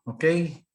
Okay.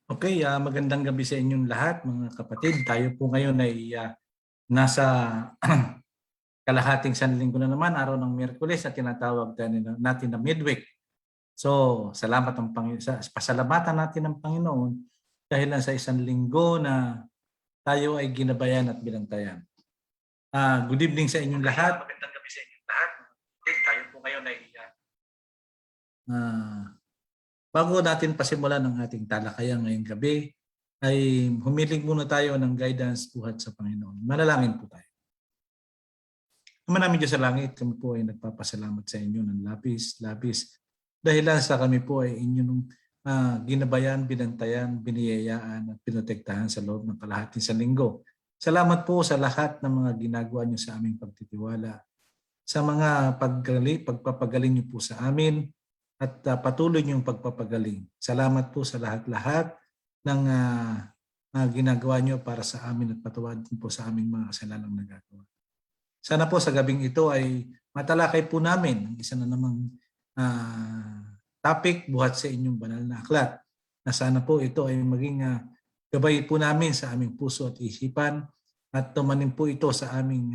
Okay, magandang gabi sa inyong lahat mga kapatid. Tayo po ngayon ay nasa kalahating sanlinggo na naman, araw ng Miyerkules na tinatawag natin na midweek. So, salamat ang pasalamatan natin ng Panginoon dahil lang sa isang linggo na tayo ay ginabayan at binantayan. Good evening sa inyong lahat. Magandang gabi sa inyong lahat. Tayo po ngayon ay bago natin pasimulan ang ating talakayan ngayong gabi, ay humiling muna tayo ng guidance buhat sa Panginoon. Manalangin po tayo. Ama namin Diyos sa langit, kami po ay nagpapasalamat sa inyo ng labis dahil lang sa kami po ay inyong ginabayan, binantayan, biniyayaan at pinotektahan sa loob ng kalahating sa linggo. Salamat po sa lahat ng mga ginagawa niyo sa aming pagtitiwala, sa mga pagpapagaling niyo po sa amin at patuloy niyong pagpapagaling. Salamat po sa lahat-lahat ng ginagawa niyo para sa amin at patawarin po sa aming mga kasalanang nagagawa. Sana po sa gabing ito ay matalakay po namin ang isa na namang topic buhat sa inyong banal na aklat. Na sana po ito ay maging gabay po namin sa aming puso at isipan at tumanim po ito sa aming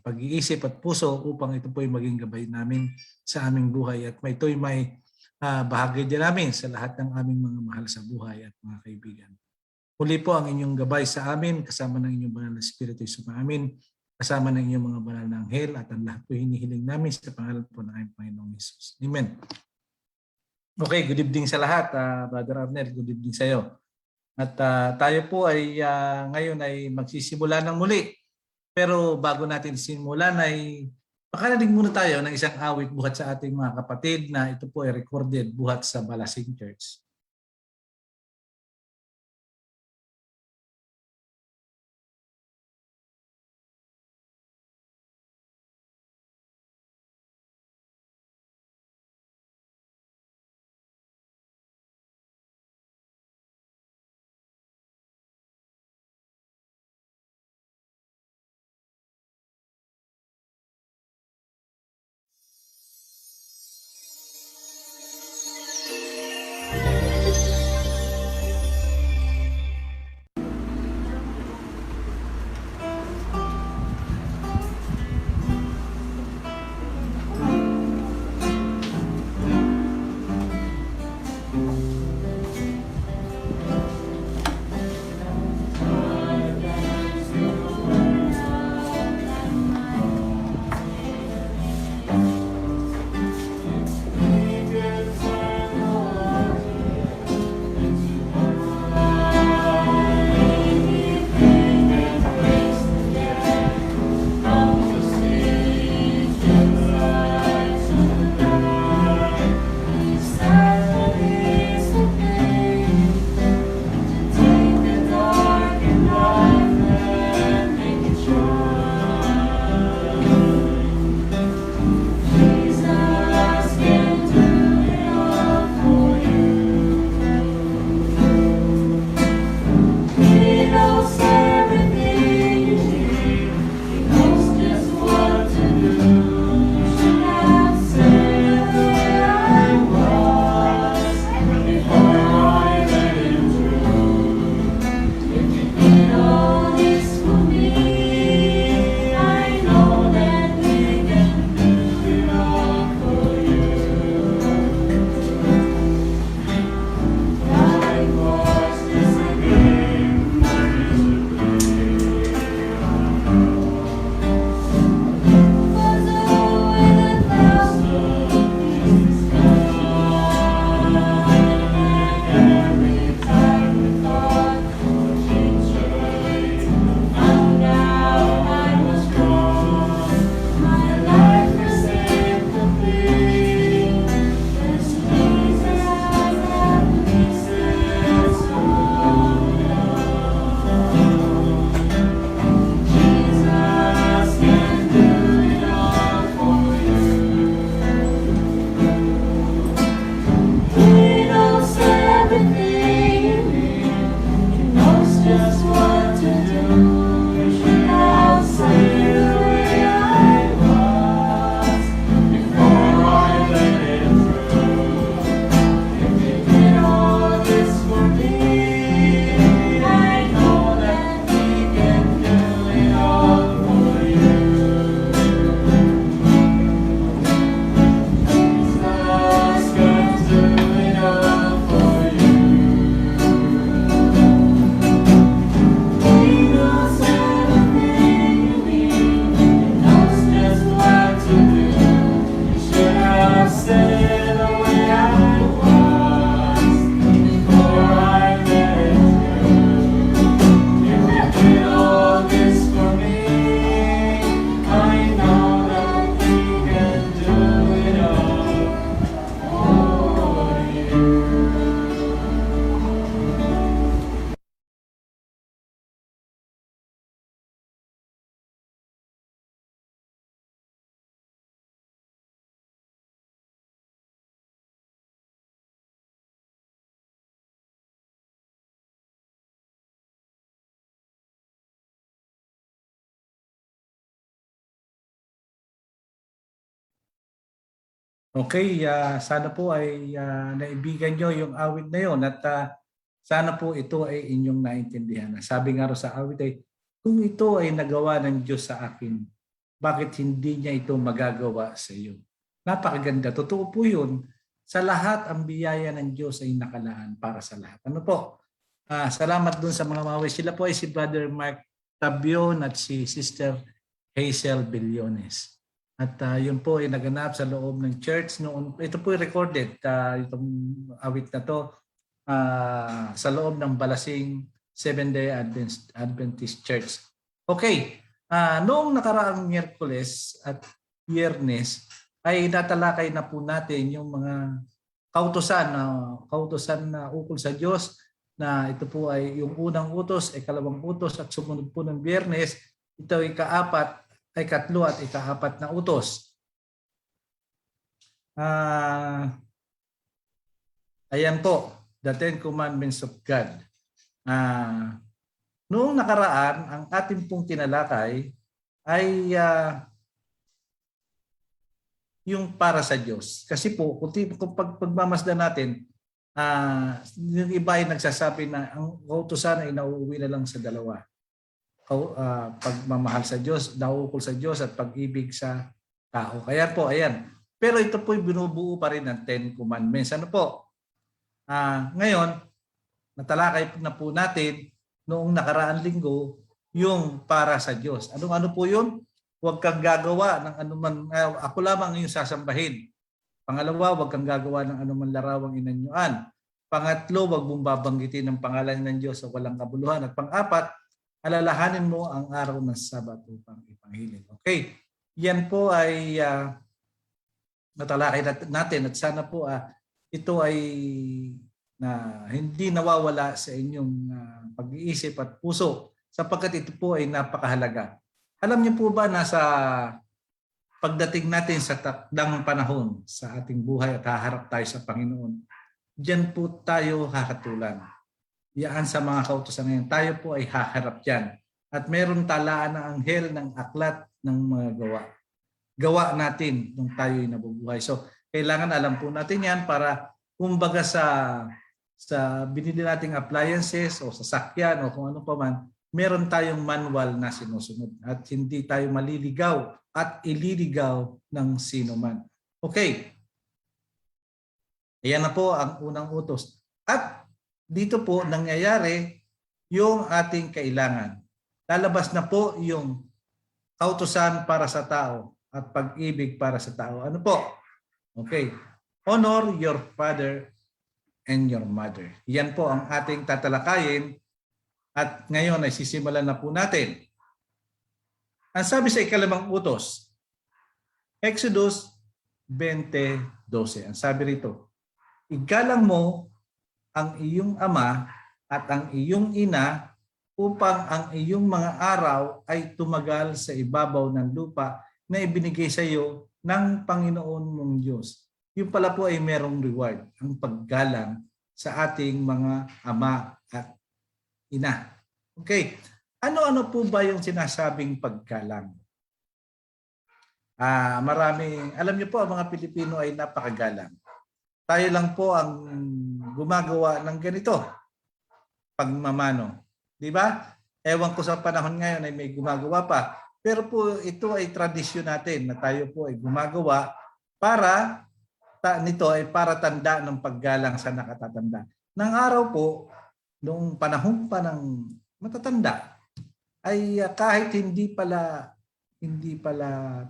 pag-iisip at puso upang ito po ay maging gabay namin sa aming buhay at ito'y may bahagi din namin sa lahat ng aming mga mahal sa buhay at mga kaibigan. Huli po ang inyong gabay sa amin kasama ng inyong banal na Espiritu sa amin, kasama ng inyong mga banal na anghel at ang lahat po hinihiling namin sa pangalan po ng aming Panginoong Jesus. Amen. Okay, good evening sa lahat. Brother Abner, good evening sa iyo. At tayo po ay ngayon ay magsisimula ng muli. Pero bago natin simulan ay pakarinig muna tayo ng isang awit buhat sa ating mga kapatid na ito po ay recorded buhat sa Balasing Church. Okay, sana po ay naibigan nyo yung awit na yun at sana po ito ay inyong naintindihan. Sabi nga ro sa awit ay, kung ito ay nagawa ng Diyos sa akin, bakit hindi niya ito magagawa sa iyo? Napakaganda. Totoo po yun. Sa lahat, ang biyaya ng Diyos ay nakalaan para sa lahat. Ano po? Salamat dun sa mga mawis. Sila po ay si Brother Mark Tabion at si Sister Hazel Billones. At yun po ay naganap sa loob ng church noon. Ito po ay recorded, itong awit na to, sa loob ng Balasing Seventh-day Adventist Church. Okay, noong nakaraang Miyerkules at Biyernes ay natalakay na po natin yung mga kautosan na ukol sa Diyos, na ito po ay yung unang utos, ikalawang utos at sumunod po ng Biyernes, ito ay ikatlo at ikaapat na utos. Ayan po, the Ten Commandments of God. Noong nakaraan, ang ating pong tinalakay ay yung para sa Diyos. Kasi po, kung pagmamasdan natin, yung iba ay nagsasabi na ang kautusan ay nauuwi na lang sa dalawa. Pagmamahal sa Diyos, naukol sa Diyos at pag-ibig sa tao. Kaya po, ayan. Pero ito po binubuo pa rin ng Ten Commandments. Ano po? Ngayon, natalakay na po natin noong nakaraang linggo yung para sa Diyos. Ano po yun? Huwag kang gagawa ng anuman, ako lamang ang iyong sasambahin. Pangalawa, huwag kang gagawa ng anuman larawang inanyuan. Pangatlo, huwag mong babanggitin ng pangalan ng Diyos sa walang kabuluhan. At pang-apat, alalahanin mo ang araw ng Sabat upang ipanghiling. Okay, yan po ay natalakay natin at sana po ito ay hindi nawawala sa inyong pag-iisip at puso sapagkat ito po ay napakahalaga. Alam niyo po ba na sa pagdating natin sa takdang panahon sa ating buhay at haharap tayo sa Panginoon, diyan po tayo hahatulan. Yan sa mga kautusan ngayon. Tayo po ay haharap dyan. At meron talaan ng anghel ng aklat ng mga gawa. Gawa natin nung tayo ay nabubuhay. So, kailangan alam po natin yan para kumbaga sa binili nating appliances o sa sakyan o kung ano pa man, meron tayong manual na sinusunod at hindi tayo maliligaw at ililigaw ng sino man. Okay. Ayan na po ang unang utos. At dito po nangyayari yung ating kailangan. Lalabas na po yung kautusan para sa tao at pag-ibig para sa tao. Ano po? Okay. Honor your father and your mother. Yan po ang ating tatalakayin at ngayon ay sisimulan na po natin. Ang sabi sa ikalawang utos, Exodus 20:12. Ang sabi rito, igalang mo ang iyong ama at ang iyong ina upang ang iyong mga araw ay tumagal sa ibabaw ng lupa na ibinigay sa iyo ng Panginoon mong Diyos. Yung pala po ay merong reward, ang paggalang sa ating mga ama at ina. Okay, ano-ano po ba yung sinasabing paggalang? Maraming, alam niyo po ang mga Pilipino ay napakagalang. Tayo lang po ang gumagawa ng ganito, pagmamano. Di ba? Ewan ko sa panahon ngayon ay may gumagawa pa. Pero po ito ay tradisyon natin na tayo po ay gumagawa para nito ay para tanda ng paggalang sa nakatatanda. Nang araw po, noong panahon pa ng matatanda, ay kahit hindi pala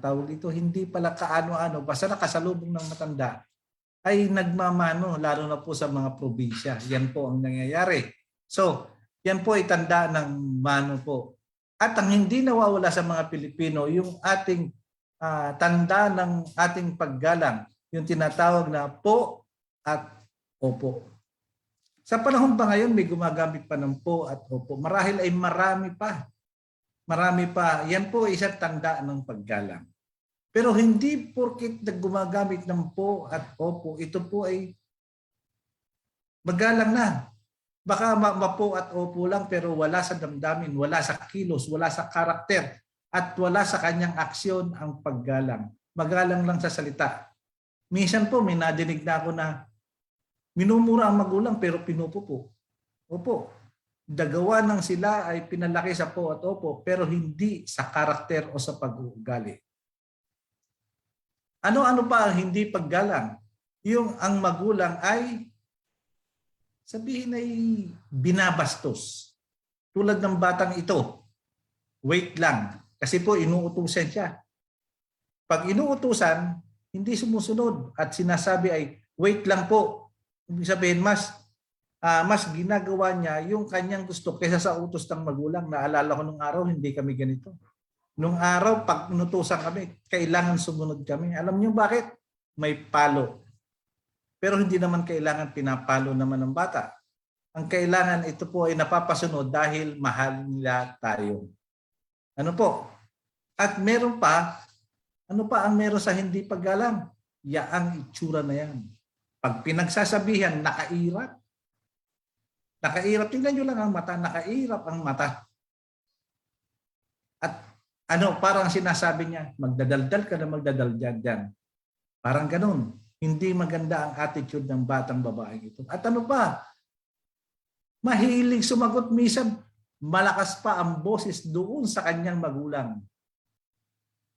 tawag ito, hindi pala kaano-ano, basta nakasalubong ng matanda, ay nagmamano, lalo na po sa mga probinsya. Yan po ang nangyayari. So, yan po ay tanda ng mano po. At ang hindi nawawala sa mga Pilipino, yung ating tanda ng ating paggalang, yung tinatawag na po at opo. Sa panahon pa ngayon, may gumagamit pa ng po at opo. Marahil ay marami pa. Marami pa. Yan po ay isang tanda ng paggalang. Pero hindi porkit gumagamit ng po at opo, ito po ay magalang na. Baka mapo at opo lang pero wala sa damdamin, wala sa kilos, wala sa karakter, at wala sa kanyang aksyon ang paggalang. Magalang lang sa salita. Minsan po may nadinig na ako na minumura ang magulang pero pinupupo. Opo, dagawa ng sila ay pinalaki sa po at opo pero hindi sa karakter o sa pag-uugali. Ano-ano pa ang hindi paggalang? Yung ang magulang ay sabihin ay binabastos. Tulad ng batang ito, wait lang. Kasi po inuutusan siya. Pag inuutusan, hindi sumusunod at sinasabi ay wait lang po. Ibig sabihin mas ginagawa niya yung kanyang gusto kaysa sa utos ng magulang. Naalala ko nung araw, hindi kami ganito. Nung araw, pag inutusan kami, kailangan sumunod kami. Alam niyo bakit? May palo. Pero hindi naman kailangan pinapalo naman ng bata. Ang kailangan ito po ay napapasunod dahil mahal nila tayo. Ano po? At meron pa, ano pa ang meron sa hindi paggalang? Yaang itsura na yan. Pag pinagsasabihan, nakairap. Nakairap. Tingnan nyo lang ang mata. Nakairap ang mata. At parang sinasabi niya, magdadaldal ka na magdadaldal dyan. Parang ganun. Hindi maganda ang attitude ng batang babae ito. At ano pa? Mahilig sumagot minsan. Malakas pa ang boses doon sa kanyang magulang.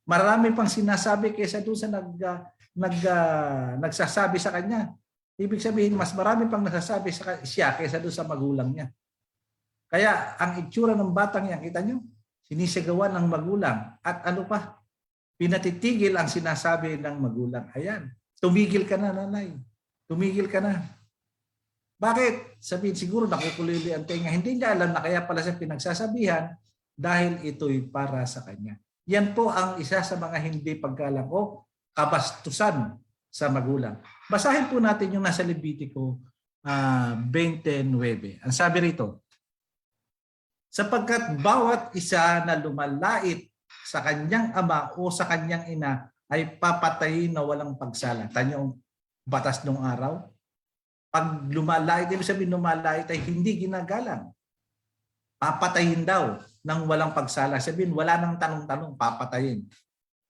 Marami pang sinasabi kaysa doon sa nagsasabi sa kanya. Ibig sabihin, mas marami pang nasasabi siya kaysa doon sa magulang niya. Kaya ang itsura ng batang yan, kita nyo? Sinisigawan ng magulang. At ano pa? Pinatitigil ang sinasabi ng magulang. Ayan, tumigil ka na, nanay. Tumigil ka na. Bakit? Sabihin, siguro nakukulili ang tenga. Hindi niya alam na kaya pala siya pinagsasabihan dahil ito'y para sa kanya. Yan po ang isa sa mga hindi paggalang o kabastusan sa magulang. Basahin po natin yung nasa Levitico 29. Ang sabi rito, sapagkat bawat isa na lumalait sa kanyang ama o sa kanyang ina ay papatayin na walang pagsala. Tanyong batas nung araw. Pag lumalait, ibig sabihin lumalait ay hindi ginagalang. Papatayin daw ng walang pagsala. Sabihin, wala nang tanong-tanong, papatayin.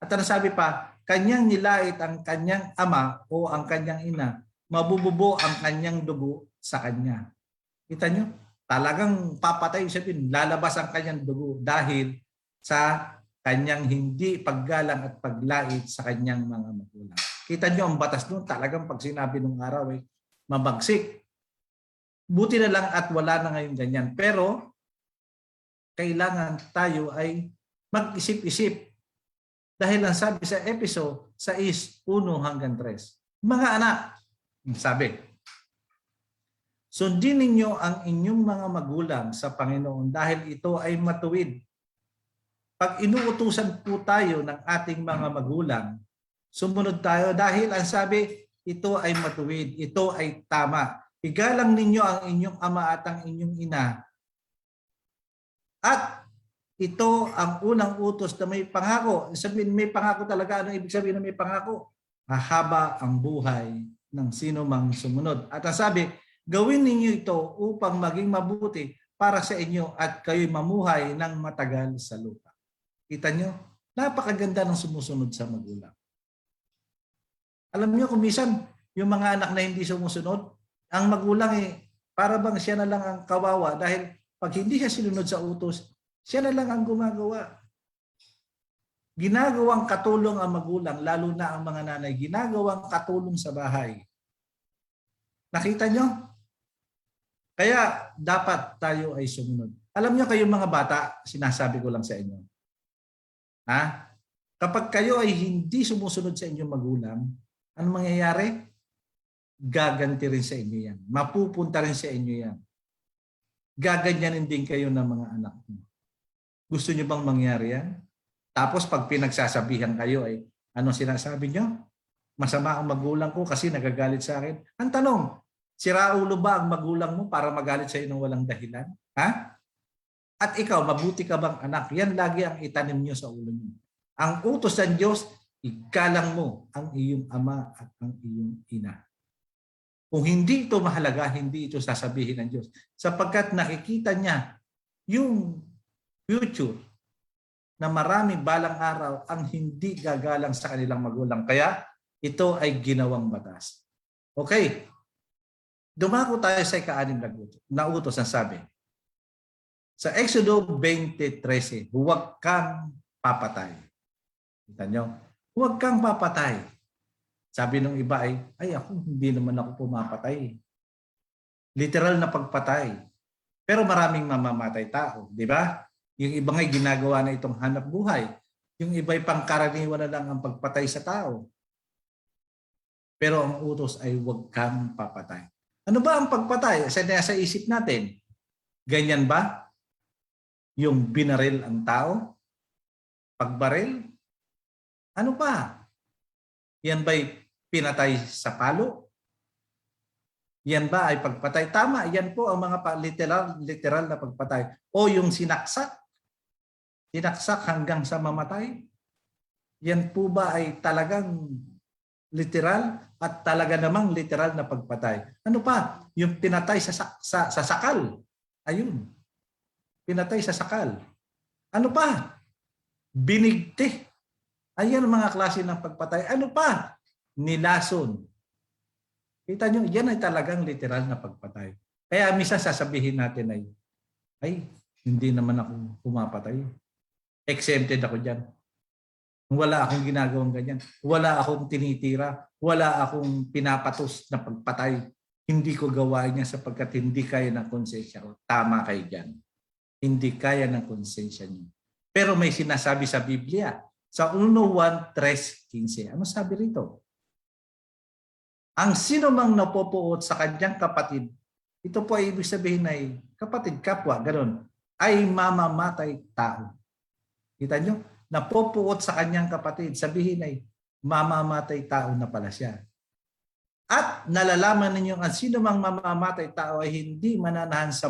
At ang sabi pa, kanyang nilait ang kanyang ama o ang kanyang ina, mabububo ang kanyang dugo sa kanya. Kita nyo? Talagang papatay, sabihin, lalabas ang kanyang dugo dahil sa kanyang hindi paggalang at paglait sa kanyang mga magulang. Kita nyo ang batas doon, talagang pag sinabi nung araw ay mabagsik. Buti na lang at wala na ngayon ganyan. Pero kailangan tayo ay mag-isip-isip. Dahil ang sabi sa episode 6:1 hanggang 3. Mga anak, sabi, sundin ninyo ang inyong mga magulang sa Panginoon dahil ito ay matuwid. Pag inuutusan po tayo ng ating mga magulang, sumunod tayo dahil ang sabi, ito ay matuwid, ito ay tama. Igalang ninyo ang inyong ama at ang inyong ina. At ito ang unang utos na may pangako. Sabihin, may pangako talaga. Ano ibig sabihin na may pangako? Mahaba ang buhay ng sino mang sumunod. At ang sabi, gawin ninyo ito upang maging mabuti para sa inyo at kayo'y mamuhay ng matagal sa lupa. Kita nyo? Napakaganda ng sumusunod sa magulang. Alam niyo kung minsan, yung mga anak na hindi sumusunod, ang magulang para bang siya na lang ang kawawa dahil pag hindi siya sinunod sa utos, siya na lang ang gumagawa. Ginagawang katulong ang magulang, lalo na ang mga nanay, ginagawang katulong sa bahay. Nakita nyo? Kaya dapat tayo ay sumunod. Alam niyo kayong mga bata, sinasabi ko lang sa inyo. Kapag kayo ay hindi sumusunod sa inyong magulang, ano mangyayari? Gaganti rin sa inyo yan. Mapupunta rin sa inyo yan. Gaganyanin din kayo ng mga anak mo. Gusto niyo bang mangyari yan? Tapos pag pinagsasabihan kayo ay, anong sinasabi niyo? Masama ang magulang ko kasi nagagalit sa akin. Ang tanong, siraulo ba ang magulang mo para magalit sa iyo ng walang dahilan? At ikaw, mabuti ka bang anak? Yan lagi ang itanim niyo sa ulo niyo. Ang utos ng Diyos, igalang mo ang iyong ama at ang iyong ina. Kung hindi ito mahalaga, hindi ito sasabihin ng Diyos. Sapagkat nakikita niya yung future na marami balang araw ang hindi gagalang sa kanilang magulang. Kaya Ito ay ginawang batas. Okay. Dumako tayo sa ika-6 na utos na sabi. Sa Exodo 20:13, huwag kang papatay. Kita nyo? Huwag kang papatay. Sabi ng iba ay ako, hindi naman ako pumapatay. Literal na pagpatay. Pero maraming mamamatay tao, di ba? Yung iba nga'y ginagawa na itong hanap buhay. Yung iba'y pangkaraniwan na lang ang pagpatay sa tao. Pero ang utos ay huwag kang papatay. Ano ba ang pagpatay? Sa isip natin, ganyan ba? Yung binaril ang tao? Pagbaril? Ano pa? Yan ba'y pinatay sa palo? Yan ba ay pagpatay? Tama, yan po ang mga literal na pagpatay. O yung sinaksak? Sinaksak hanggang sa mamatay? Yan po ba ay talagang literal at talaga namang literal na pagpatay? Ano pa? Yung pinatay sa sakal. Ayun. Pinatay sa sakal. Ano pa? Binigti. Ayan ang mga klase ng pagpatay. Ano pa? Nilason. Kita nyo, yan ay talagang literal na pagpatay. Kaya minsan sasabihin natin ay hindi naman ako pumapatay. Exempted ako dyan. Wala akong ginagawang ganyan. Wala akong tinitira. Wala akong pinapatos na pagpatay. Hindi ko gawain niya sapagkat hindi kaya ng konsensya ko. Tama kayo dyan. Hindi kaya ng konsensya niyo. Pero may sinasabi sa Biblia. Sa 1:1-3-15. Ano sabi rito? Ang sino mang napopuot sa kanyang kapatid, ito po ay ibig sabihin ay kapatid, kapwa, gano'n, ay mamamatay tao. Kita nyo? Napopuot sa kanyang kapatid, sabihin ay mamamatay tao na pala siya. At nalalaman ninyo ang sino mang mamamatay tao ay hindi mananahan sa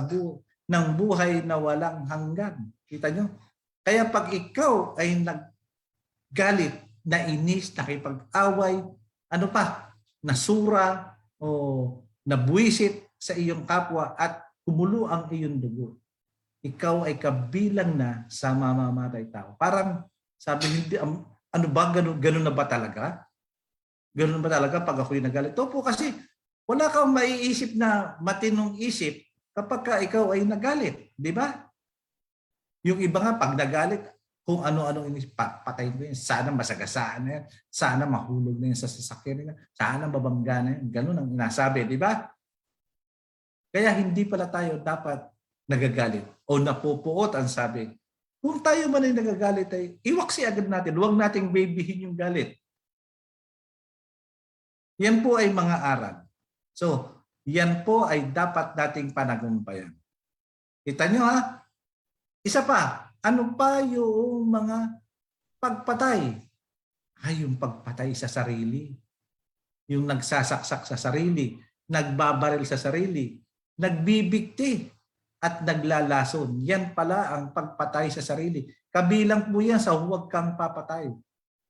ng buhay na walang hanggan. Kita nyo? Kaya pag ikaw ay naggalit, nainis, nakipag-away, ano pa, nasura o nabuwisit sa iyong kapwa at kumulo ang iyong dugo, ikaw ay kabilang na sa mamamatay tao. Parang sabi, hindi, ano ba, ganun na ba talaga? Ganun na ba talaga pag ako'y nagalit? Opo, kasi wala kang maiisip na matinong isip kapag ka ikaw ay nagalit. Di ba? Yung iba nga pag nagalit, kung ano-ano patayin ko yan. Sana masagasaan na yan. Sana mahulog na yan sa sasakyan na yan. Sana mabangga na yan. Ganun ang inasabi, di ba? Kaya hindi pala tayo dapat nagagalit o napupuot ang sabi. Kung tayo man ay nagagalit ay iwaksi agad natin. Huwag nating babyhin yung galit. Yan po ay mga aral. So, yan po ay dapat nating panagumpayan. Kita nyo ha? Isa pa, ano pa yung mga pagpatay? Ay, yung pagpatay sa sarili. Yung nagsasaksak sa sarili, nagbabaril sa sarili, nagbibigti at naglalason. Yan pala ang pagpatay sa sarili. Kabilang po yan sa huwag kang papatay.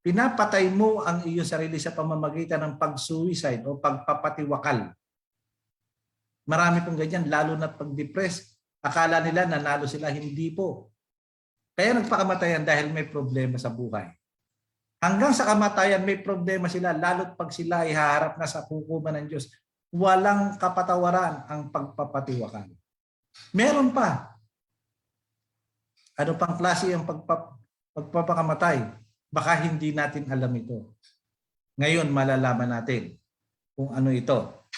Pinapatay mo ang iyong sarili sa pamamagitan ng pag-suicide o pagpapatiwakal. Marami pong ganyan, lalo na pag-depress. Akala nila nanalo sila, hindi po. Kaya nagpakamatayan dahil may problema sa buhay. Hanggang sa kamatayan may problema sila, lalo't pag sila ay haharap na sa hukuman ng Diyos. Walang kapatawaran ang pagpapatiwakal. Meron pa. Ano pang klase ang pagpapakamatay? Baka hindi natin alam ito. Ngayon malalaman natin kung ano ito.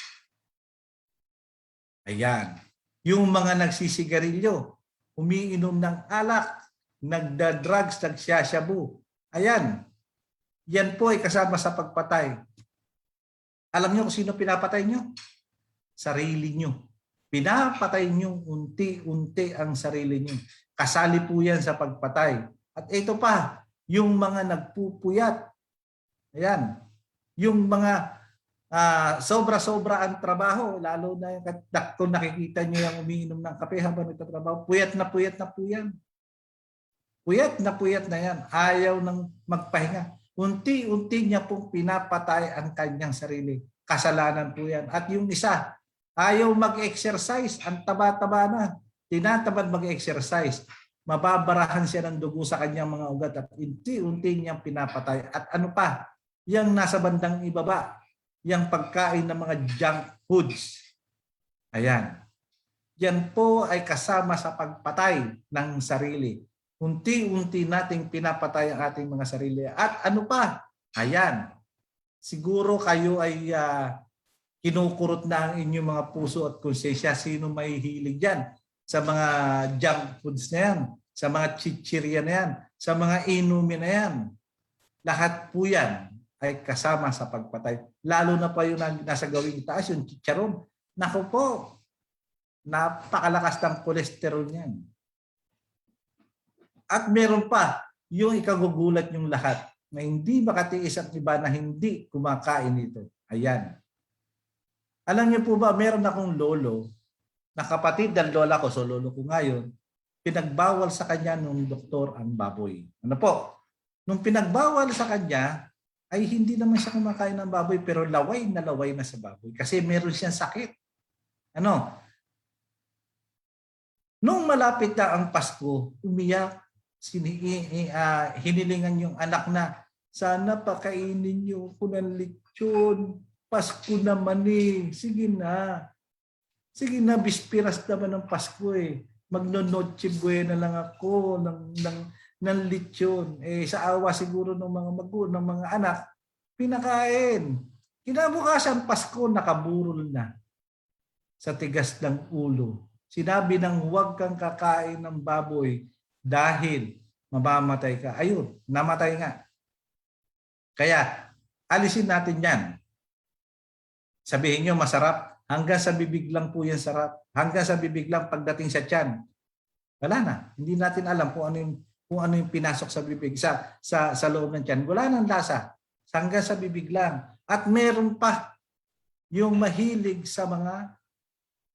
Ayan. Yung mga nagsisigarilyo, umiinom ng alak, nagda-drugs, nagsasyabu. Ayan. Yan po ay kasama sa pagpatay. Alam niyo kung sino pinapatay niyo? Sarili niyo. Pinapatay niyo unti-unti ang sarili niyo. Kasali po yan sa pagpatay. At ito pa, yung mga nagpupuyat. Ayan. Yung mga sobra-sobra ang trabaho, lalo na kung nakikita niyo yung umiinom ng kape habang nagtatrabaho, puyat na puyat na po yan. Puyat na yan. Ayaw nang magpahinga. Unti-unti niya pong pinapatay ang kanyang sarili. Kasalanan po yan. At yung isa, ayaw mag-exercise. Ang taba-taba na. Tinatamad mag-exercise. Mababarahan siya ng dugo sa kanyang mga ugat at unti-unti niyang pinapatay. At ano pa? yang nasa bandang ibaba, yung pagkain ng mga junk foods. Ayan. Yan po ay kasama sa pagpatay ng sarili. Unti-unti nating pinapatay ang ating mga sarili. At ano pa? Ayan. Siguro kayo ay kinukurot na ang inyong mga puso at konsensya. Sino may hilig dyan sa mga junk foods na yan, sa mga chichirya na yan, sa mga inumin na yan. Lahat po yan ay kasama sa pagpatay. Lalo na pa yung nasa gawing taas, yung chicharon. Naku po, napakalakas ng kolesterol niyan. At meron pa, yung ikagugulat yung lahat na hindi makatiis ang iba na hindi kumakain ito. Ayan. Alam niyo po ba, meron akong lolo na kapatid ng lola ko, so lolo ko ngayon, pinagbawal sa kanya nung doktor ang baboy. Ano po? Nung pinagbawal sa kanya, ay hindi naman siya kumakain ng baboy pero laway na sa baboy kasi meron siyang sakit. Ano? Nung malapit na ang Pasko, umiyak, hinilingan yung anak na, sana pakainin niyo ko ng lechon. Pasko naman eh. Sige na. Sige na, bispiras naman ng Pasko eh. Magno-noche buena lang ako ng lechon. Eh, sa awa siguro ng mga magulang, ng mga anak, pinakain. Kinabukasan Pasko, nakaburol na sa tigas ng ulo. Sinabi ng huwag kang kakain ng baboy dahil mamamatay ka. Ayun, namatay nga. Kaya, alisin natin yan. Sabihin nyo, masarap. Hanggang sa bibig lang po yan sarap. Hanggang sa bibig lang pagdating sa tiyan. Wala na. Hindi natin alam kung ano yung pinasok sa bibig, sa loob ng tiyan. Wala nang lasa. Hanggang sa bibig lang. At meron pa yung mahilig sa mga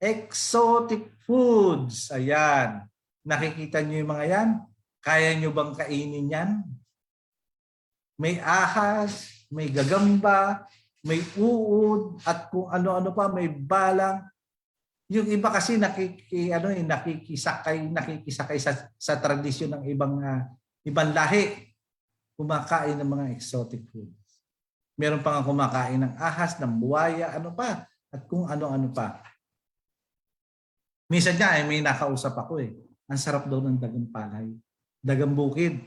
exotic foods. Ayan. Nakikita nyo yung mga yan? Kaya nyo bang kainin yan? May ahas, may gagamba, may uod, at kung ano-ano pa, may balang. Yung iba kasi nakikisakay sa tradisyon ng ibang lahi. Kumakain ng mga exotic foods. Meron pa nga kumakain ng ahas, ng buwaya, ano pa, at kung ano-ano pa. Minsan nga, may nakausap ako eh. Ang sarap daw ng dagang palay. Dagang bukid.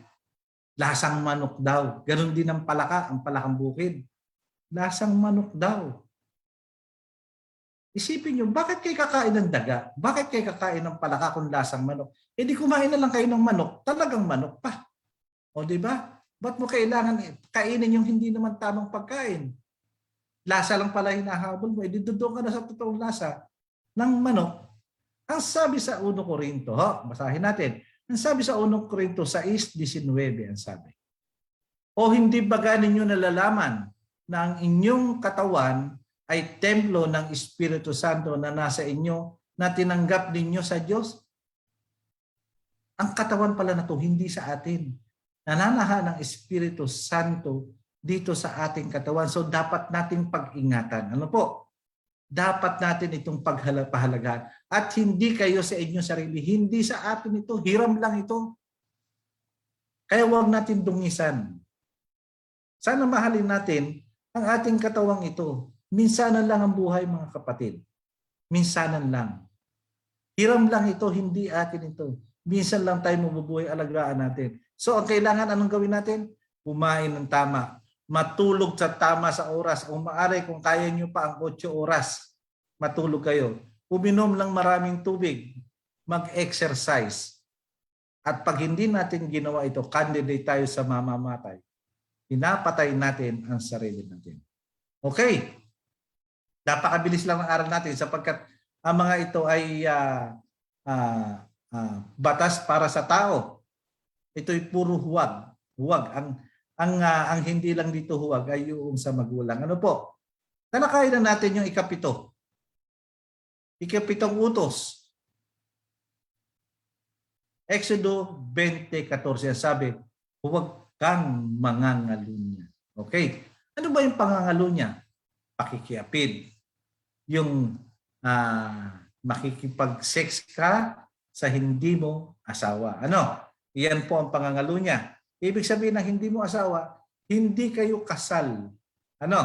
Lasang manok daw. Ganon din ang palaka, ang palakang bukid. Lasang manok daw. Isipin nyo, bakit kayo kakain ng daga? Bakit kayo kakain ng palaka kung lasang manok? Eh di kumain na lang kayo ng manok, talagang manok pa. O di ba? Ba't mo kailangan kainin yung hindi naman tamang pagkain? Lasa lang pala hinahabol mo. Eh di doon ka na sa totoong lasa ng manok. Ang sabi sa 1 Corinto, basahin natin. Ang sabi sa 1 Corinto 6:19, ang sabi, o hindi ba ninyo nalalaman na ang inyong katawan ay templo ng Espiritu Santo na nasa inyo na tinanggap ninyo sa Diyos? Ang katawan pala na ito, hindi sa atin. Nananahan ng Espiritu Santo dito sa ating katawan. So dapat nating pag-ingatan. Ano po? Dapat natin itong pahalagahan. At hindi kayo sa inyong sarili. Hindi sa atin ito. Hiram lang ito. Kaya huwag natin dungisan. Sana mahalin natin ang ating katawang ito. Minsanan lang ang buhay, mga kapatid. Minsanan lang. Hiram lang ito, hindi atin ito. Minsan lang tayo mabubuhay, alagaan natin. So ang kailangan, anong gawin natin? Kumain ng tama. Matulog sa tama sa oras. Kung maaari, kung kaya nyo pa ang 8 oras, matulog kayo. Uminom lang maraming tubig. Mag-exercise. At pag hindi natin ginawa ito, candidate tayo sa mamamatay. Pinapatay natin ang sarili natin. Okay. Napakabilis lang ng aral natin sapagkat ang mga ito ay batas para sa tao. Ito'y puro huwag. Huwag. Ang hindi lang dito huwag ay yung sa magulang. Ano po? Talakayin na natin yung ikapito. Ikapitong utos. Exodo 20:14 sabi, huwag kang mangangalunya. Okay. Ano ba yung pangangalunya? Pakikiapid. Yung makikipag-sex ka sa hindi mo asawa. Ano? Iyan po ang pangangalunya. Ibig sabihin ng hindi mo asawa, hindi kayo kasal. Ano?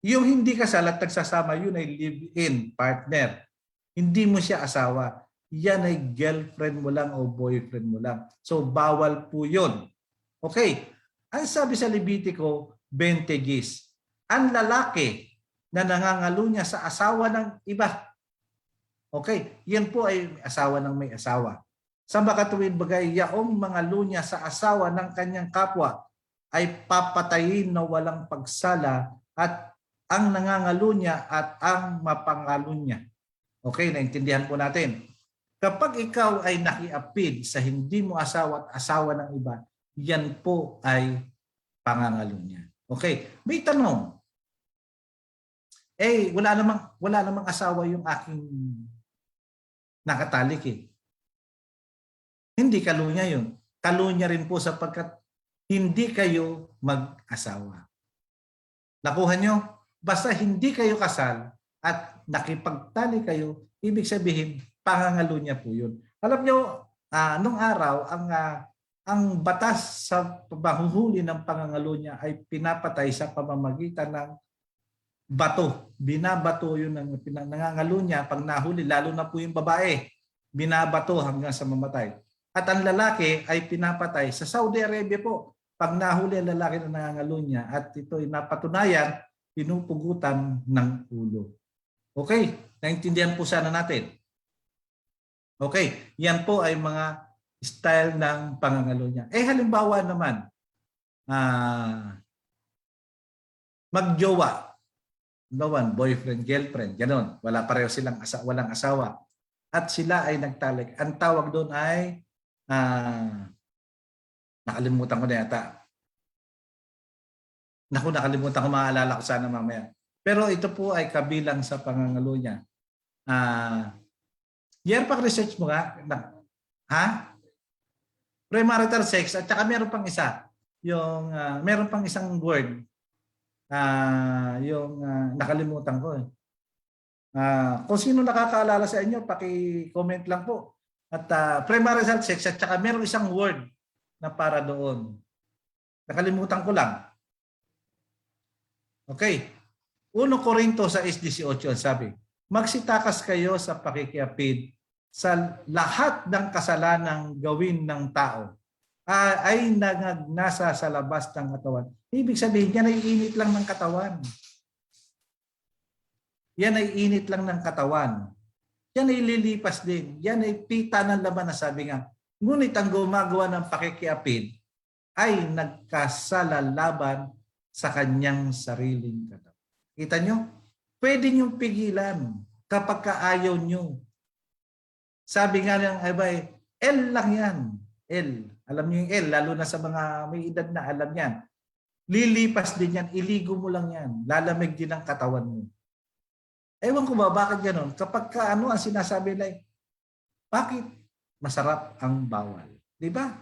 Yung hindi kasal at nagsasama, yun ay live-in partner. Hindi mo siya asawa. Yan ay girlfriend mo lang o boyfriend mo lang. So, bawal po yun. Okay. Ang sabi sa Levitico 20:10, ang lalaki na nangangalunya sa asawa ng iba. Okay. Yan po ay asawa ng may asawa. Sa makatuwid bagay, yaong mangalunya sa asawa ng kanyang kapwa ay papatayin na walang pagsala at ang nangangalunya at ang mapangalunya. Okay, naintindihan po natin. Kapag ikaw ay nakiapid sa hindi mo asawa at asawa ng iba, yan po ay pangangalunya. Okay, may tanong. Wala namang asawa yung aking nakatalik eh. Hindi kalunya yun. Kalunya rin po sapagkat hindi kayo mag-asawa. Nakuha nyo? Basta hindi kayo kasal at nakipagtali kayo, ibig sabihin, pangangalunya po yun. Alam nyo, nung araw, ang batas sa paghuhuli ng pangangalunya ay pinapatay sa pamamagitan ng bato. Binabato yun ng nangangalunya pag nahuli, lalo na po yung babae. Binabato hanggang sa mamatay. At ang lalaki ay pinapatay. Sa Saudi Arabia po, pag nahuli ang lalaki na nangangalunya at ito ay napatunayan, pinupugutan ng ulo. Okay, naintindihan po sana natin. Okay, yan po ay mga style ng pangangalunya. Halimbawa naman, magjowa. Boyfriend, girlfriend, gano'n. Wala pareho silang walang asawa. At sila ay nagtalik. Ang tawag doon ay, nakalimutan ko na yata. Nakalimutan ko, maalala ko sana mamaya. Pero ito po ay kabilang sa pangangalunya. Research mo nga. Ha? Premarital sex at saka meron pang isa. Yung meron pang isang word. Nakalimutan ko eh. Kung sino nakakaalala sa inyo, paki-comment lang po. At premarital sex at saka meron isang word na para doon. Nakalimutan ko lang. Okay. 1 Corinto 6:18 sabi, magsitakas kayo sa pakikiapid sa lahat ng kasalanang gawin ng tao ay nasa sa labas ng katawan. Ibig sabihin, yan ay init lang ng katawan. Yan ay init lang ng katawan. Yan ay lilipas din. Yan ay pita ng laman na sabi nga. Ngunit ang gumagawa ng pakikiapid ay nagkasalalaban sa kanyang sariling katawan. Kita nyo? Pwede nyo pigilan kapag kaayaw nyo. Sabi nga ng iba, L lang yan. L. Alam niyo yung L, lalo na sa mga may edad na alam yan. Lilipas din yan, iligo mo lang yan. Lalamig din ang katawan mo. Ewan ko ba, bakit gano'n? Kapag ang sinasabi nila, bakit masarap ang bawal? Di ba?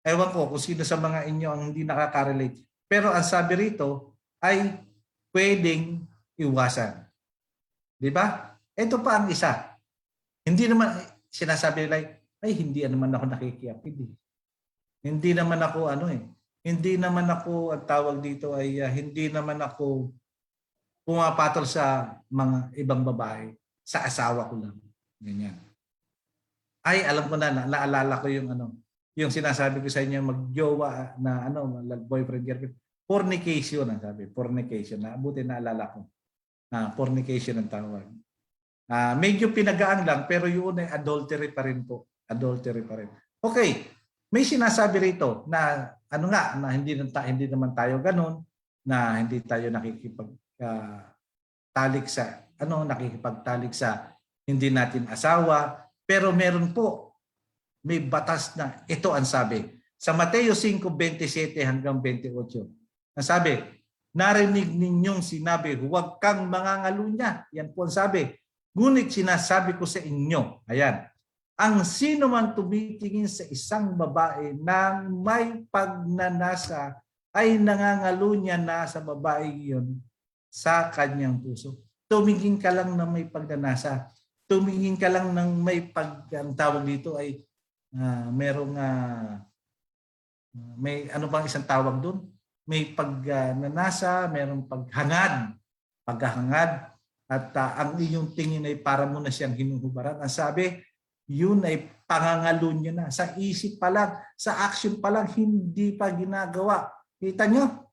Ewan ko kung sino sa mga inyo ang hindi nakaka-relate. Pero ang sabi rito ay pwedeng iwasan. Di ba? Ito pa ang isa. Hindi naman sinasabi nila, ay hindi naman ako nakikiapid eh. Hindi naman ako hindi naman ako, ang tawag dito ay hindi naman ako pumapatol sa mga ibang babae. Sa asawa ko lang. Ganyan. Ay, alam ko na, naalala ko yung sinasabi ko sa inyo, magjowa na boyfriend, girlfriend. Fornication ang sabi. Fornication. Buti naalala ko. Fornication ang tawag. Medyo pinagaan lang, pero yun ay adultery pa rin po. Adultery pa rin. Okay. May sinasabi rito na na hindi naman tayo ganun, na hindi tayo nakikipagtalik sa hindi natin asawa, pero meron po may batas na ito ang sabi. Sa Mateo 5:27 hanggang 28. Ang sabi, narinig ninyong sinabi, huwag kang mangangalunya. Yan po ang sabi. Ngunit sinasabi ko sa inyo, ayan, ang sino man tumitingin sa isang babae nang may pagnanasa ay nangangalunya na sa babae iyon sa kanyang puso. Tumingin ka lang na may pagnanasa. Tumingin ka lang ng may ang tawag dito ay merong may ano bang isang tawag doon? May pagnanasa, merong paghahangad, at ang iyong tingin ay para mo na siyang hinuhubaran. Ang sabi, yun ay pangangalo niya na. Sa isip pa lang, sa action pa lang, hindi pa ginagawa. Kita nyo?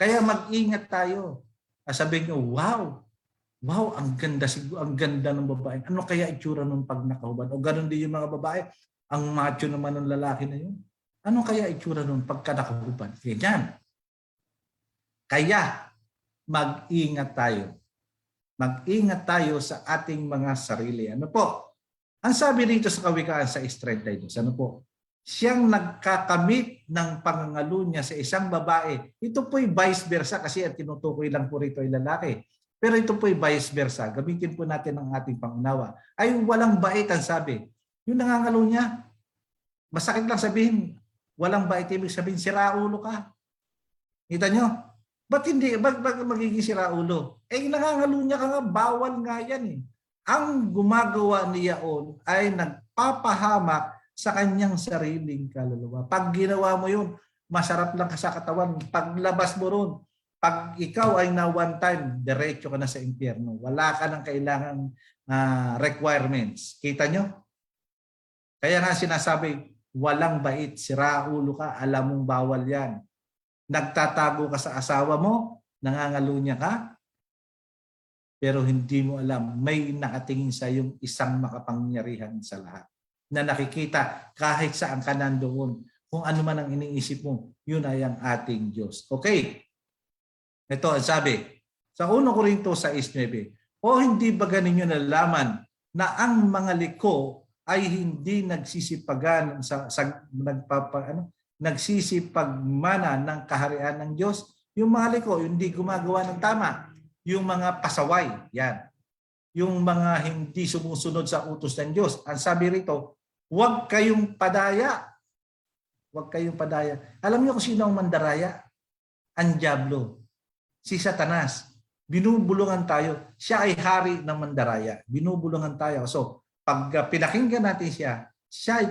Kaya mag-ingat tayo. Sabihin nyo, wow, ang ganda ng babae. Ano kaya itsura nung pag nakahubad? O ganun din yung mga babae. Ang macho naman ng lalaki na yun. Ano kaya itsura nung pagka nakahubad? Ganyan. Kaya, mag-ingat tayo. Mag-ingat tayo sa ating mga sarili. Ano po? Ang sabi dito sa Kawikaan sa 6:32, ano po? Siyang nagkakamit ng pangangalo niya sa isang babae. Ito po'y vice versa kasi ang tinutukoy lang po rito ay lalaki. Pero ito po'y vice versa. Gamitin po natin ang ating pangunawa. Ay walang bait ang sabi. Yung nangangalo niya, masakit lang sabihin, walang bait, ibig sabihin, siraulo ka. Kita nyo? Ba't hindi? Ba't magiging siraulo? Nangangalo niya ka nga, bawal nga yan eh. Ang gumagawa niyaon ay nagpapahamak sa kanyang sariling kaluluwa. Pag ginawa mo yun, masarap lang ka sa katawan. Paglabas mo ron, pag ikaw ay na one time, diretso ka na sa impyerno. Wala ka ng kailangang requirements. Kita nyo? Kaya nga sinasabi, walang bait, siraulo ka, alam mong bawal yan. Nagtatago ka sa asawa mo, nangangalunya ka, pero hindi mo alam, may nakatingin sa yung isang makapangyarihan sa lahat. Na nakikita kahit saan ka nandoon, kung ano man ang iniisip mo, yun ay ang ating Diyos. Okay. Ito ang sabi, sa 1 Corinto 6:9, o hindi ba ganinyo nalalaman na ang mga liko ay hindi nagsisipagan nagsisipagmana ng kaharian ng Diyos? Yung mga liko, hindi gumagawa ng tama. Yung mga pasaway, yan. Yung mga hindi sumusunod sa utos ng Diyos. Ang sabi rito, huwag kayong padaya. Huwag kayong padaya. Alam niyo kung sino ang mandaraya? Ang dyablo. Si Satanas. Binubulungan tayo. Siya ay hari ng mandaraya. Binubulungan tayo. So, pag pinakinggan natin siya,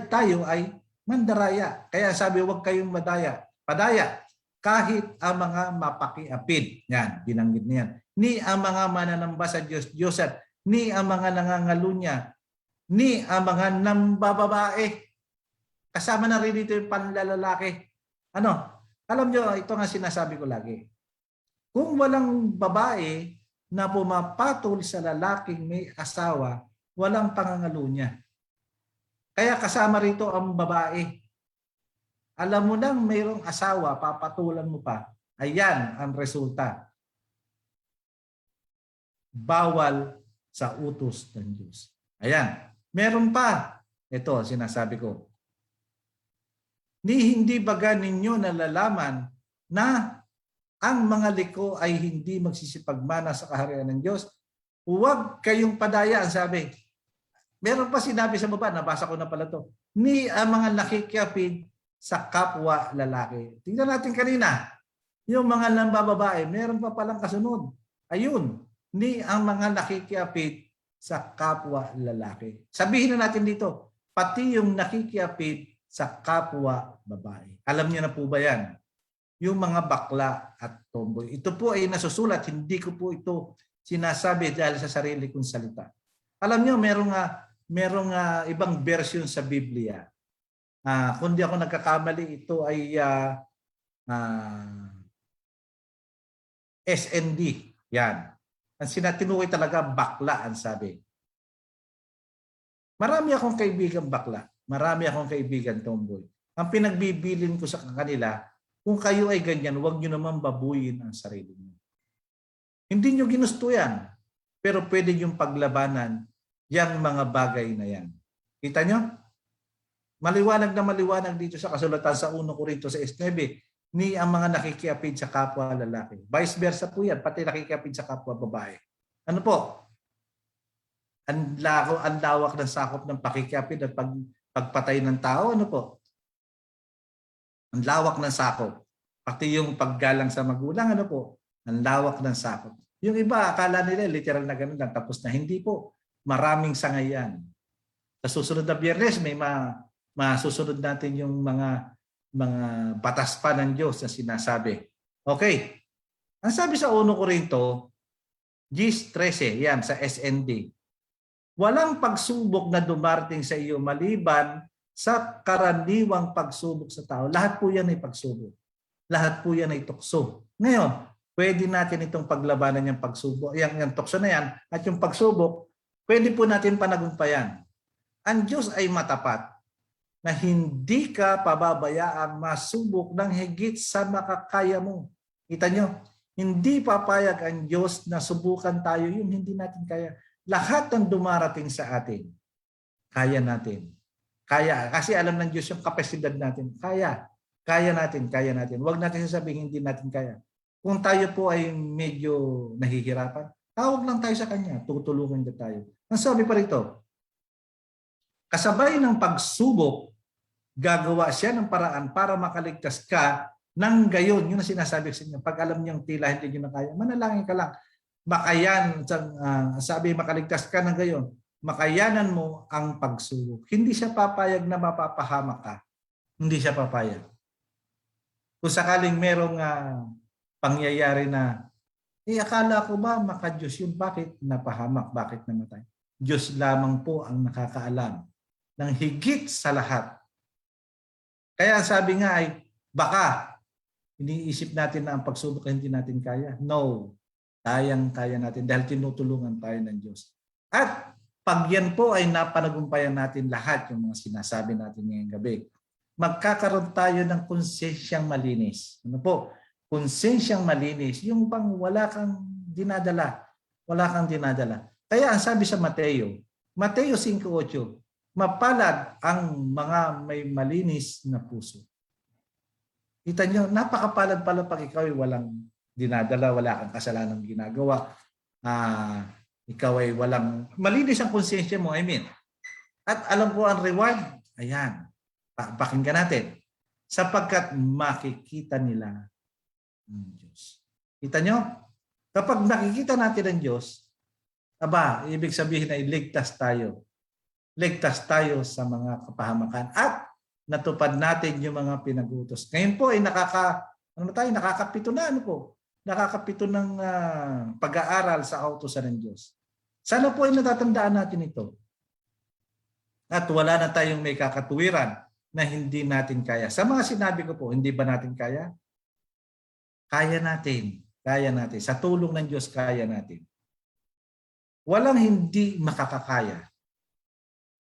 tayo ay mandaraya. Kaya sabi, huwag kayong padaya. Kahit ang mga mapakiapid. Yan, binanggit niyan. Ni ang mga mananamba sa Diyos-Diyosan. Ni ang mga nangangalunya. Ni ang mga nambababae. Kasama na rin dito yung panlalalaki. Alam nyo, ito nga sinasabi ko lagi. Kung walang babae na pumapatol sa lalaking may asawa, walang pangangalunya. Kaya kasama rito ang babae. Alam mo nang mayroong asawa, papatulan mo pa. Ayan ang resulta. Bawal sa utos ng Diyos. Ayan. Meron pa. Ito, sinasabi ko. Hindi baga ninyo nalalaman na ang mga liko ay hindi magsisipagmana sa kaharian ng Diyos? Huwag kayong padaya, ang sabi. Meron pa sinabi sa baba, nabasa ko na pala to. Ni ang mga nakikiapid sa kapwa lalaki. Tingnan natin kanina. Yung mga lambababae, meron pa palang kasunod. Ayun. Ni ang mga nakikiapid sa kapwa lalaki. Sabihin na natin dito, pati yung nakikiapid sa kapwa babae. Alam niyo na po ba yan? Yung mga bakla at tomboy. Ito po ay nasusulat. Hindi ko po ito sinasabi dahil sa sarili kong salita. Alam niyo, merong ibang version sa Biblia. Kung di ako nagkakamali, ito ay SND. Yan. Ang sinatinukoy talaga, bakla ang sabi. Marami akong kaibigan bakla. Marami akong kaibigan tomboy. Ang pinagbibilin ko sa kanila, kung kayo ay ganyan, huwag nyo naman babuyin ang sarili nyo. Hindi nyo ginusto yan. Pero pwede yung paglabanan yung mga bagay na yan. Kita nyo? Maliwanag na maliwanag dito sa kasulatan sa 1 Corinto 6:9, ni ang mga nakikiapid sa kapwa lalaki. Vice versa po yan, pati nakikiapid sa kapwa babae. Ano po? Ang lawak ng sakop ng pakikiapid at pagpatay ng tao. Ano po? Ang lawak ng sakop. Pati yung paggalang sa magulang. Ano po? Ang lawak ng sakop. Yung iba, akala nila literal na ganun lang. Tapos na hindi po. Maraming sangayan. Sa susunod na Biyernes, may masusunod natin yung mga batas pa ng Diyos na sinasabi. Okay. Ang sabi sa 1 Corinto, 10:13, yan sa SND. Walang pagsubok na dumarating sa iyo maliban sa karaniwang pagsubok sa tao. Lahat po yan ay pagsubok. Lahat po yan ay tukso. Ngayon, pwede natin itong paglabanan yung pagsubok, yung tukso na yan, at yung pagsubok, pwede po natin panagumpayan. Ang Diyos ay matapat na hindi ka pababayaang masubok ng higit sa makakaya mo. Kita nyo, hindi papayag ang Diyos na subukan tayo yung hindi natin kaya. Lahat ng dumarating sa atin, kaya natin. Kaya, kasi alam ng Diyos yung kapasidad natin. Kaya natin. Huwag natin sasabihin hindi natin kaya. Kung tayo po ay medyo nahihirapan, tawag lang tayo sa Kanya, tutulungan na tayo. Ang sabi pa rito, kasabay ng pagsubok, gagawa siya ng paraan para makaligtas ka ng gayon. Yun ang sinasabi sa inyo. Pag alam niyang tila hindi niyo na kaya, manalangin ka lang. Makayan, sabi makaligtas ka ng gayon. Makayanan mo ang pagsubok. Hindi siya papayag na mapapahamak ka. Hindi siya papayag. Kung sakaling merong pangyayari na, akala ko ba maka-Diyos yun? Bakit napahamak? Bakit namatay? Diyos lamang po ang nakakaalam ng higit sa lahat. Kaya sabi nga ay, baka iniisip natin na ang pagsubok ay hindi natin kaya. No, kayang-kaya natin dahil tinutulungan tayo ng Diyos. At pag yan po ay napanagumpayan natin lahat yung mga sinasabi natin ngayong gabi, magkakaroon tayo ng konsensyang malinis. Ano po? Konsensyang malinis, yung pang wala kang dinadala. Wala kang dinadala. Kaya ang sabi sa Mateo 5:8, mapalad ang mga may malinis na puso. Kita nyo, napakapalad pala pag ikaw ay walang dinadala, wala kang kasalanang ginagawa. Ikaw ay walang, malinis ang konsensya mo, I mean. At alam ko ang reward, ayan, pakinggan natin. Sapagkat makikita nila ang Diyos. Kita nyo? Kapag nakikita natin ang Diyos, ibig sabihin ay ligtas tayo. Ligtas tayo sa mga kapahamakan at natupad natin yung mga pinag-utos. Ngayon po ay nakakapito na nakakapito ng pag-aaral sa kautusan ng Diyos. Sana po ay natatandaan natin ito. At wala na tayong may kakatuwiran na hindi natin kaya. Sa mga sinabi ko po, hindi ba natin kaya? Kaya natin. Kaya natin. Sa tulong ng Diyos, kaya natin. Walang hindi makakakaya.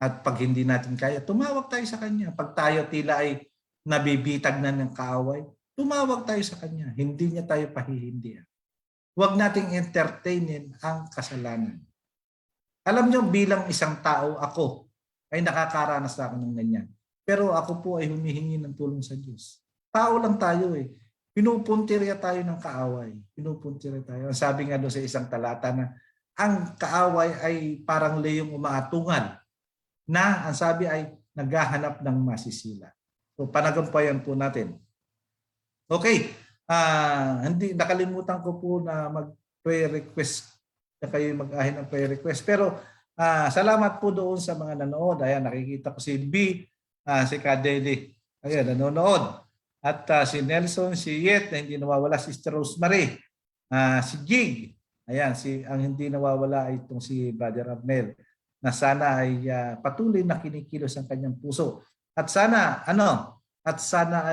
At pag hindi natin kaya, tumawag tayo sa Kanya. Pag tayo tila ay nabibitag na ng kaaway, tumawag tayo sa Kanya. Hindi niya tayo pahihindihan. Huwag nating entertainin ang kasalanan. Alam niyo, bilang isang tao, ako ay nakakaranas na ako ng ganyan. Pero ako po ay humihingi ng tulong sa Diyos. Tao lang tayo eh. Pinupuntirya tayo ng kaaway. Pinupuntirya tayo. Sabi nga doon sa isang talata na ang kaaway ay parang leyong umaatungan na ang sabi ay naghahanap ng masisila. So panagampayan po natin. Okay. Hindi nakalimutan ko po na mag-prayer request na kayo mag-ahin ng prayer request. Pero salamat po doon sa mga nanood. Ayan, nakikita ko si B, si Kadeli. Ayan, nanonood. At si Nelson, si Yet, na hindi nawawala, Sister Rosemary, si Jig. Ayan, ang hindi nawawala ay itong si Brother Arnel, na sana ay patuloy na kinikilos ang kanyang puso. At sana,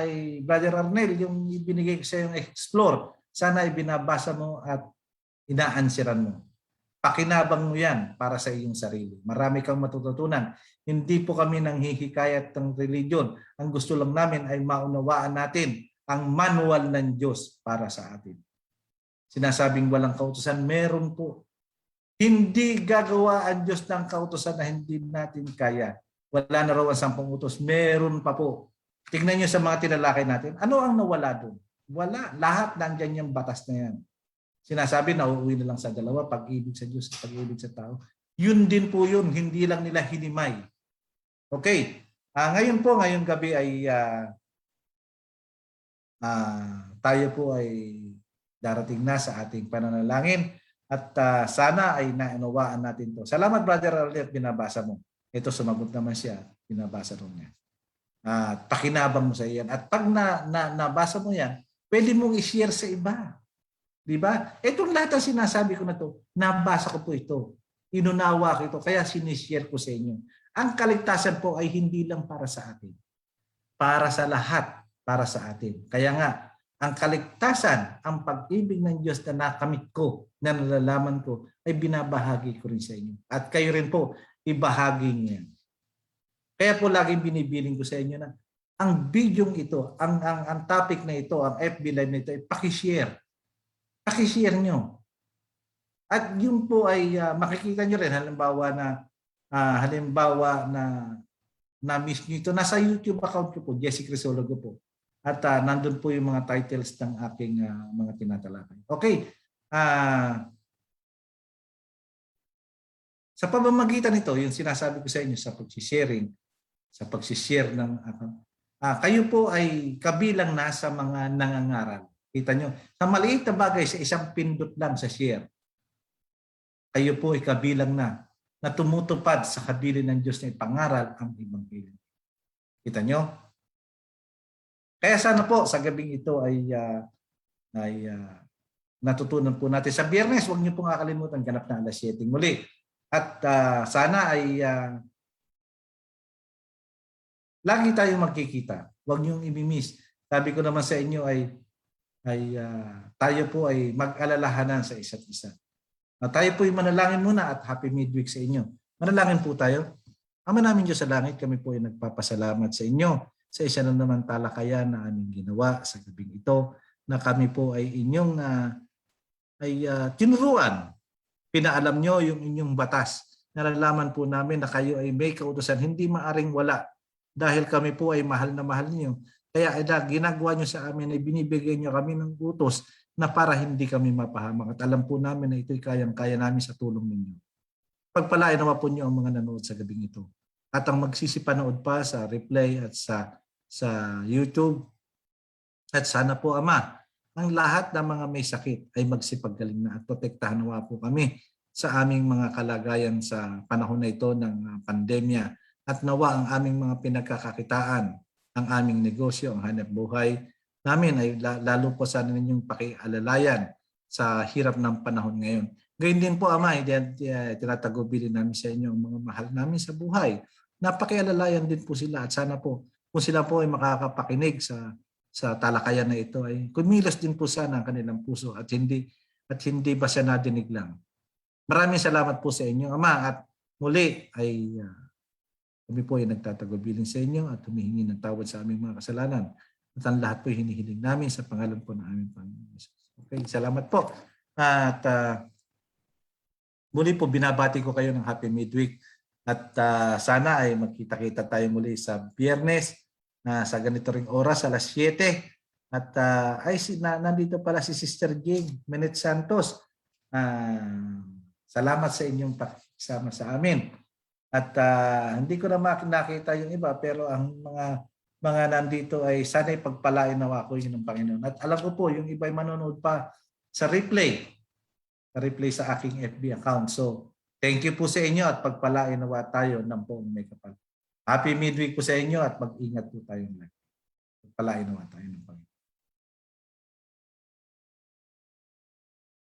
ay Brother Arnel, yung ibinigay ko sa yung explore, sana ay binabasa mo at inaansiran mo. Pakinabang mo yan para sa iyong sarili. Marami kang matututunan. Hindi po kami nanghihikayat ng religion. Ang gusto lang namin ay maunawaan natin ang manual ng Diyos para sa atin. Sinasabing walang kautusan, meron po. Hindi gagawa ang Diyos ng kautusan na hindi natin kaya. Wala na raw ang 10 utos. Meron pa po. Tingnan nyo sa mga tinalakay natin. Ano ang nawala doon? Wala. Lahat nandyan yung batas na yan. Sinasabi na uuwi na lang sa dalawa, pag-ibig sa Diyos at pag-ibig sa tao. Yun din po yun. Hindi lang nila hinimay. Okay. Ngayong gabi ay tayo po ay darating na sa ating pananalangin. At sana ay naunawaan natin to. Salamat, Brother Arlet, binabasa mo. Ito sumagot naman siya, binabasa rin niya. At pakinabang mo sa iyan. At pag nabasa mo yan, pwede mong i-share sa iba. Di ba? Itong lahat ng sinasabi ko na to, nabasa ko po ito. Inunawa ko ito, kaya sinishare ko sa inyo. Ang kaligtasan po ay hindi lang para sa atin. Para sa lahat, para sa atin. Kaya nga, ang kaligtasan, ang pag-ibig ng Diyos na nakamit ko, na nalalaman ko, ay binabahagi ko rin sa inyo. At kayo rin po, ibahagi niyo yan. Kaya po laging binibiling ko sa inyo na ang video ito, ang topic na ito, ang FB Live na ito, ay pakishare. Pakishare nyo. At yun po ay makikita nyo rin, halimbawa na miss nyo ito. Nasa YouTube account ko po, Jesse Crisologo po. At nandun po yung mga titles ng aking mga tinatalakay. Okay. Sa pamamagitan nito, yung sinasabi ko sa inyo sa pagsisharing, sa pagsishare ng account, kayo po ay kabilang na sa mga nangangaral. Kita nyo, sa maliit na bagay, sa isang pindot lang sa share, kayo po ay kabilang na tumutupad sa kabilin ng Diyos na ipangaral ang Ebanghelyo. Kita nyo? Kaya sana po sa gabing ito ay natutunan po natin. Sa Biyernes, huwag niyo pong kakalimutan, ganap na alas 7 muli. At sana ay lagi tayong magkikita. Huwag niyong imimiss. Sabi ko naman sa inyo ay tayo po ay mag-alalahanan sa isa't isa. Tayo po ay manalangin muna at happy midweek sa inyo. Manalangin po tayo. Ama namin Diyos sa langit, kami po ay nagpapasalamat sa inyo sa isa na naman talakayan na aming ginawa sa gabing ito na kami po ay inyong tinuruan. Pinaalam nyo yung inyong batas. Nalalaman po namin na kayo ay may kautusan, hindi maaring wala. Dahil kami po ay mahal na mahal niyo. Kaya ginagawa nyo sa amin ay binibigay nyo kami ng utos na para hindi kami mapahamak. At alam po namin na ito'y kayang-kaya namin sa tulong ninyo. Pagpalain naman po niyo ang mga nanood sa gabing ito. At ang magsisipanood pa sa replay at sa YouTube. At sana po, Ama, ang lahat ng mga may sakit ay magsipaggaling na at protektahan nawa po kami sa aming mga kalagayan sa panahon na ito ng pandemya. At nawa ang aming mga pinagkakakitaan, ang aming negosyo, ang hanap buhay namin ay lalo po sana ninyong pakialalayan sa hirap ng panahon ngayon. Gayun din po, Ama, tinatagubilin namin sa inyo ang mga mahal namin sa buhay. Napakialalayan din po sila at sana po kung sila po ay makakapakinig sa talakayan na ito ay kumilos din po sana ang kanilang puso at hindi basta nadinig lang. Maraming salamat po sa inyo, Ama, at muli ay kami po ay nagtatagubilin sa inyo at humihingi ng tawad sa aming mga kasalanan. At ang lahat po ay hinihiling namin sa pangalan po ng aming Panginoon Jesus. Okay, salamat po. At muli po binabati ko kayo ng happy midweek at sana ay magkita-kita tayo muli sa Biyernes sa ganito ring oras alas 7 at nandito pala si Sister Jane Menet Santos. Salamat sa inyong pakisama sa amin. At hindi ko na nakita yung iba pero ang mga nandito ay sana'y pagpalain nawa ko yun ng Panginoon. At alam ko po yung iba ay manonood pa sa replay sa aking FB account. So thank you po sa inyo at pagpalain nawa tayo ng buong may kapal. Happy midweek po sa inyo at mag-ingat po tayo. Pagpalain nawa tayo ng Panginoon.